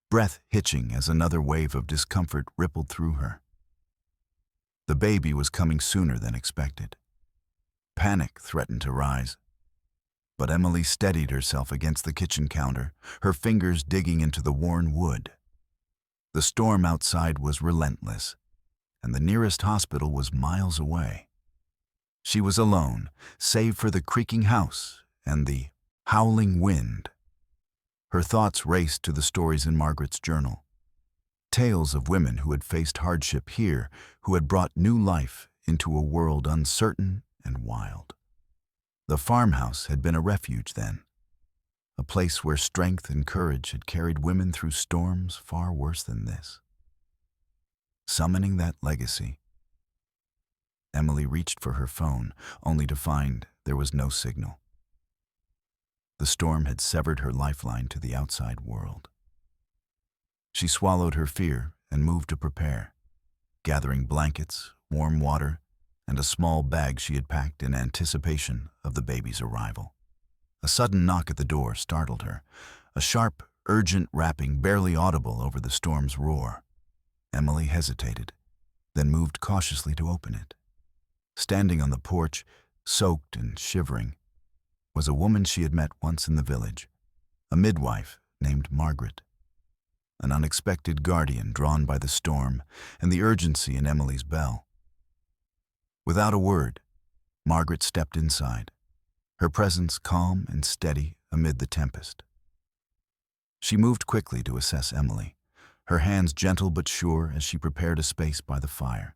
breath hitching as another wave of discomfort rippled through her. The baby was coming sooner than expected. Panic threatened to rise, but Emily steadied herself against the kitchen counter, her fingers digging into the worn wood. The storm outside was relentless, and the nearest hospital was miles away. She was alone, save for the creaking house and the howling wind. Her thoughts raced to the stories in Margaret's journal. Tales of women who had faced hardship here, who had brought new life into a world uncertain and wild. The farmhouse had been a refuge then, a place where strength and courage had carried women through storms far worse than this. Summoning that legacy, Emily reached for her phone, only to find there was no signal. The storm had severed her lifeline to the outside world. She swallowed her fear and moved to prepare, gathering blankets, warm water, and a small bag she had packed in anticipation of the baby's arrival. A sudden knock at the door startled her, a sharp, urgent rapping barely audible over the storm's roar. Emily hesitated, then moved cautiously to open it. Standing on the porch, soaked and shivering, was a woman she had met once in the village, a midwife named Margaret. An unexpected guardian drawn by the storm and the urgency in Emily's bell. Without a word, Margaret stepped inside, her presence calm and steady amid the tempest. She moved quickly to assess Emily, her hands gentle but sure as she prepared a space by the fire,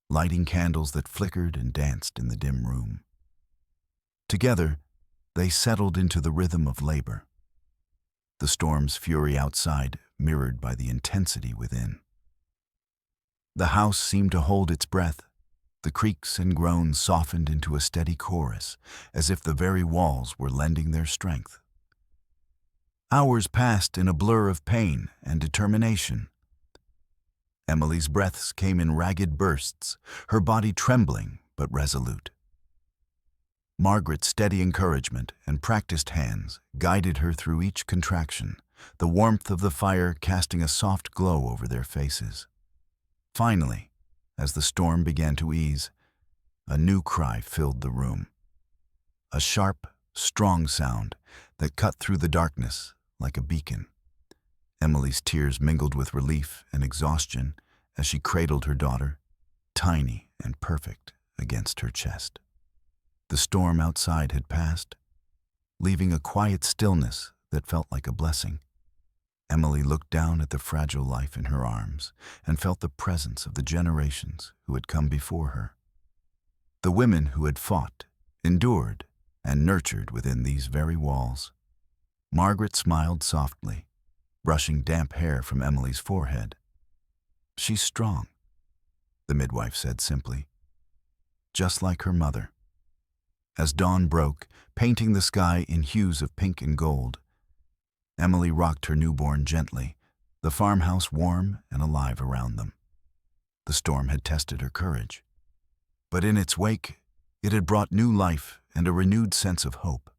lighting candles that flickered and danced in the dim room. Together, they settled into the rhythm of labor, the storm's fury outside mirrored by the intensity within. The house seemed to hold its breath. The creaks and groans softened into a steady chorus, as if the very walls were lending their strength. Hours passed in a blur of pain and determination. Emily's breaths came in ragged bursts, her body trembling but resolute. Margaret's steady encouragement and practiced hands guided her through each contraction, the warmth of the fire casting a soft glow over their faces. Finally, as the storm began to ease, a new cry filled the room. A sharp, strong sound that cut through the darkness like a beacon. Emily's tears mingled with relief and exhaustion as she cradled her daughter, tiny and perfect, against her chest. The storm outside had passed, leaving a quiet stillness that felt like a blessing. Emily looked down at the fragile life in her arms and felt the presence of the generations who had come before her. The women who had fought, endured, and nurtured within these very walls. Margaret smiled softly, brushing damp hair from Emily's forehead. "She's strong," the midwife said simply, "just like her mother." As dawn broke, painting the sky in hues of pink and gold, Emily rocked her newborn gently, the farmhouse warm and alive around them. The storm had tested her courage, but in its wake, it had brought new life and a renewed sense of hope.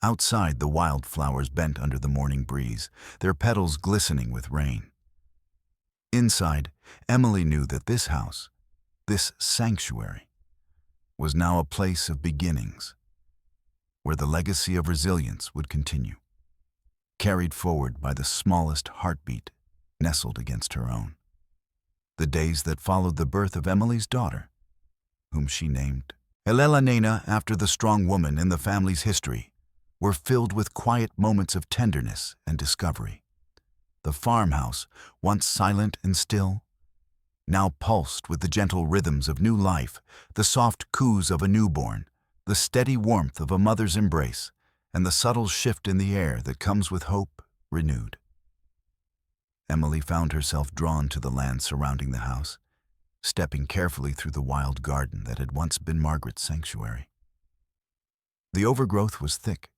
Outside, the wildflowers bent under the morning breeze, their petals glistening with rain. Inside, Emily knew that this house, this sanctuary, was now a place of beginnings, where the legacy of resilience would continue, carried forward by the smallest heartbeat nestled against her own. The days that followed the birth of Emily's daughter, whom she named Elena after the strong woman in the family's history, were filled with quiet moments of tenderness and discovery. The farmhouse, once silent and still, now pulsed with the gentle rhythms of new life, the soft coos of a newborn, the steady warmth of a mother's embrace, and the subtle shift in the air that comes with hope renewed. Emily found herself drawn to the land surrounding the house, stepping carefully through the wild garden that had once been Margaret's sanctuary. The overgrowth was thick,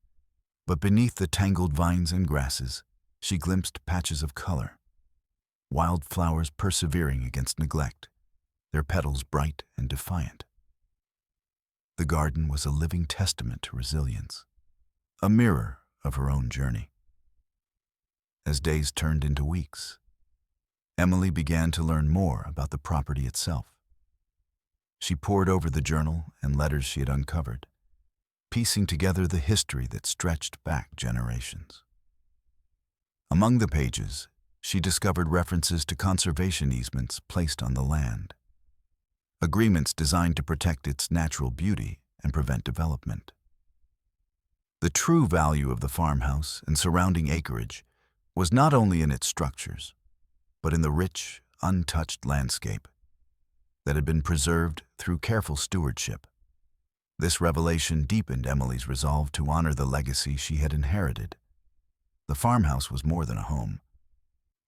but beneath the tangled vines and grasses, she glimpsed patches of color, wild flowers persevering against neglect, their petals bright and defiant. The garden was a living testament to resilience, a mirror of her own journey. As days turned into weeks, Emily began to learn more about the property itself. She pored over the journal and letters she had uncovered, piecing together the history that stretched back generations. Among the pages, she discovered references to conservation easements placed on the land, agreements designed to protect its natural beauty and prevent development. The true value of the farmhouse and surrounding acreage was not only in its structures, but in the rich, untouched landscape that had been preserved through careful stewardship. This revelation deepened Emily's resolve to honor the legacy she had inherited. The farmhouse was more than a home.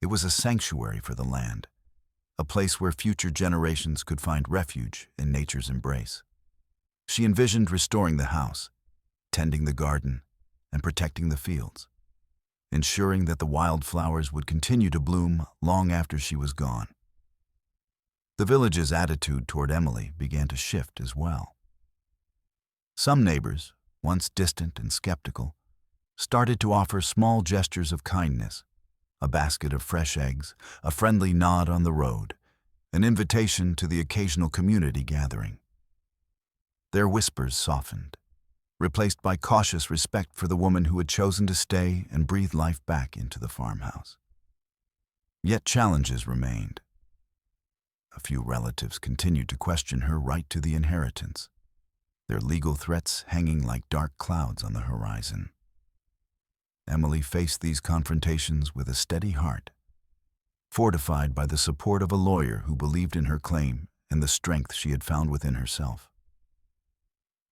It was a sanctuary for the land, a place where future generations could find refuge in nature's embrace. She envisioned restoring the house, tending the garden, and protecting the fields, ensuring that the wildflowers would continue to bloom long after she was gone. The village's attitude toward Emily began to shift as well. Some neighbors, once distant and skeptical, started to offer small gestures of kindness, a basket of fresh eggs, a friendly nod on the road, an invitation to the occasional community gathering. Their whispers softened, replaced by cautious respect for the woman who had chosen to stay and breathe life back into the farmhouse. Yet challenges remained. A few relatives continued to question her right to the inheritance, their legal threats hanging like dark clouds on the horizon. Emily faced these confrontations with a steady heart, fortified by the support of a lawyer who believed in her claim and the strength she had found within herself.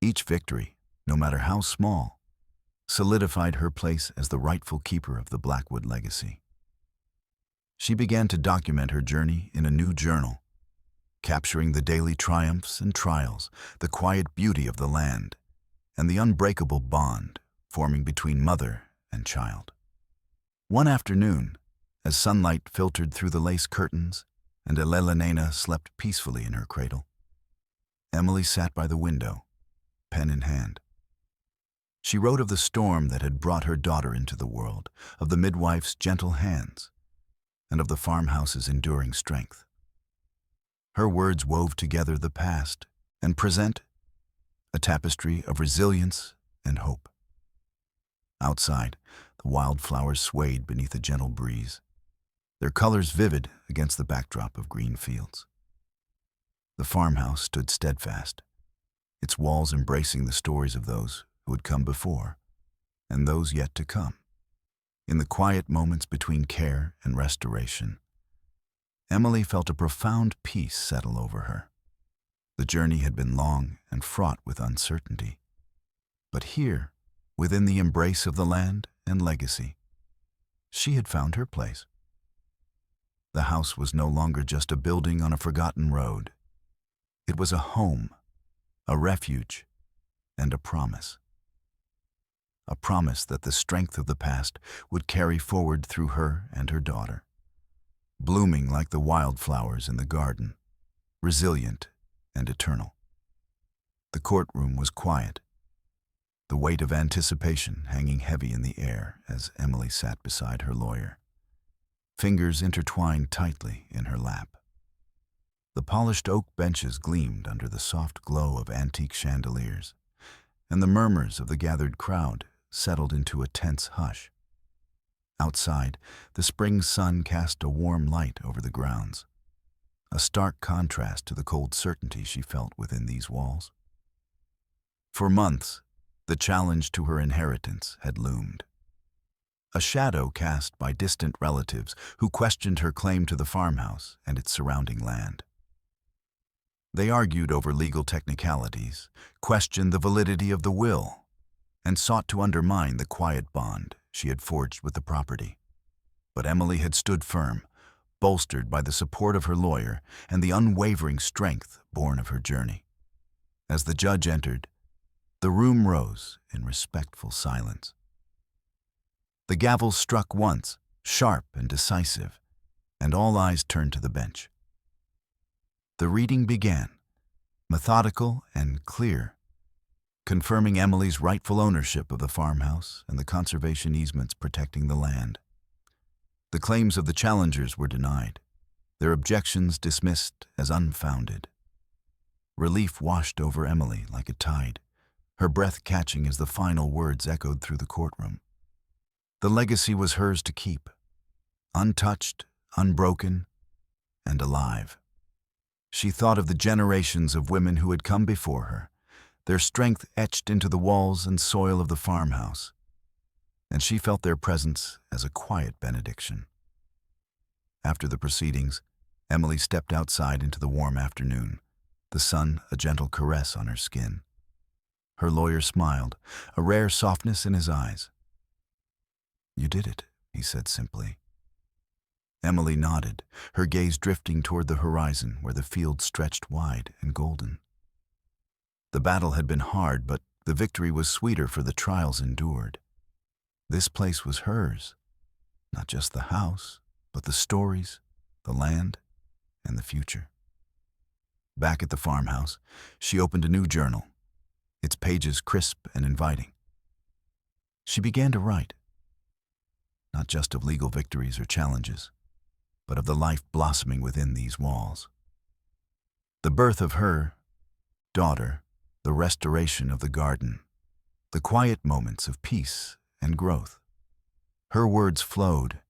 Each victory, no matter how small, solidified her place as the rightful keeper of the Blackwood legacy. She began to document her journey in a new journal, capturing the daily triumphs and trials, the quiet beauty of the land, and the unbreakable bond forming between mother and child. One afternoon, as sunlight filtered through the lace curtains and Elena slept peacefully in her cradle, Emily sat by the window, pen in hand. She wrote of the storm that had brought her daughter into the world, of the midwife's gentle hands, and of the farmhouse's enduring strength. Her words wove together the past and present, a tapestry of resilience and hope. Outside, the wildflowers swayed beneath a gentle breeze, their colors vivid against the backdrop of green fields. The farmhouse stood steadfast, its walls embracing the stories of those who had come before, and those yet to come. In the quiet moments between care and restoration, Emily felt a profound peace settle over her. The journey had been long and fraught with uncertainty. But here, within the embrace of the land and legacy, she had found her place. The house was no longer just a building on a forgotten road. It was a home, a refuge, and a promise. A promise that the strength of the past would carry forward through her and her daughter, blooming like the wildflowers in the garden, resilient and eternal. The courtroom was quiet, the weight of anticipation hanging heavy in the air as Emily sat beside her lawyer, fingers intertwined tightly in her lap. The polished oak benches gleamed under the soft glow of antique chandeliers, and the murmurs of the gathered crowd settled into a tense hush. Outside, the spring sun cast a warm light over the grounds, a stark contrast to the cold certainty she felt within these walls. For months, the challenge to her inheritance had loomed. A shadow cast by distant relatives who questioned her claim to the farmhouse and its surrounding land. They argued over legal technicalities, questioned the validity of the will, and sought to undermine the quiet bond she had forged with the property. But Emily had stood firm, bolstered by the support of her lawyer and the unwavering strength born of her journey. As the judge entered, the room rose in respectful silence. The gavel struck once, sharp and decisive, and all eyes turned to the bench. The reading began, methodical and clear, confirming Emily's rightful ownership of the farmhouse and the conservation easements protecting the land. The claims of the challengers were denied, their objections dismissed as unfounded. Relief washed over Emily like a tide, her breath catching as the final words echoed through the courtroom. The legacy was hers to keep, untouched, unbroken, and alive. She thought of the generations of women who had come before her, their strength etched into the walls and soil of the farmhouse, and she felt their presence as a quiet benediction. After the proceedings, Emily stepped outside into the warm afternoon, the sun a gentle caress on her skin. Her lawyer smiled, a rare softness in his eyes. "You did it," he said simply. Emily nodded, her gaze drifting toward the horizon where the field stretched wide and golden. The battle had been hard, but the victory was sweeter for the trials endured. This place was hers, not just the house, but the stories, the land, and the future. Back at the farmhouse, she opened a new journal, its pages crisp and inviting. She began to write, not just of legal victories or challenges, but of the life blossoming within these walls. The birth of her daughter, the restoration of the garden, the quiet moments of peace and growth. Her words flowed,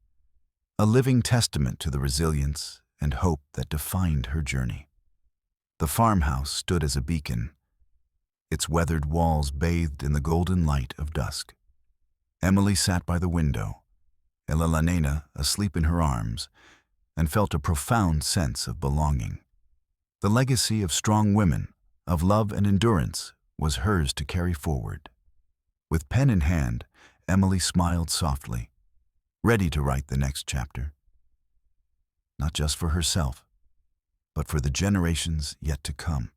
a living testament to the resilience and hope that defined her journey. The farmhouse stood as a beacon, its weathered walls bathed in the golden light of dusk. Emily sat by the window, La Nena asleep in her arms, and felt a profound sense of belonging. The legacy of strong women, of love and endurance, was hers to carry forward. With pen in hand, Emily smiled softly, ready to write the next chapter. Not just for herself, but for the generations yet to come.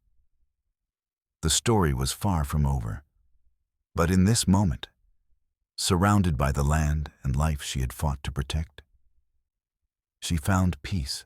The story was far from over, but in this moment, surrounded by the land and life she had fought to protect, she found peace.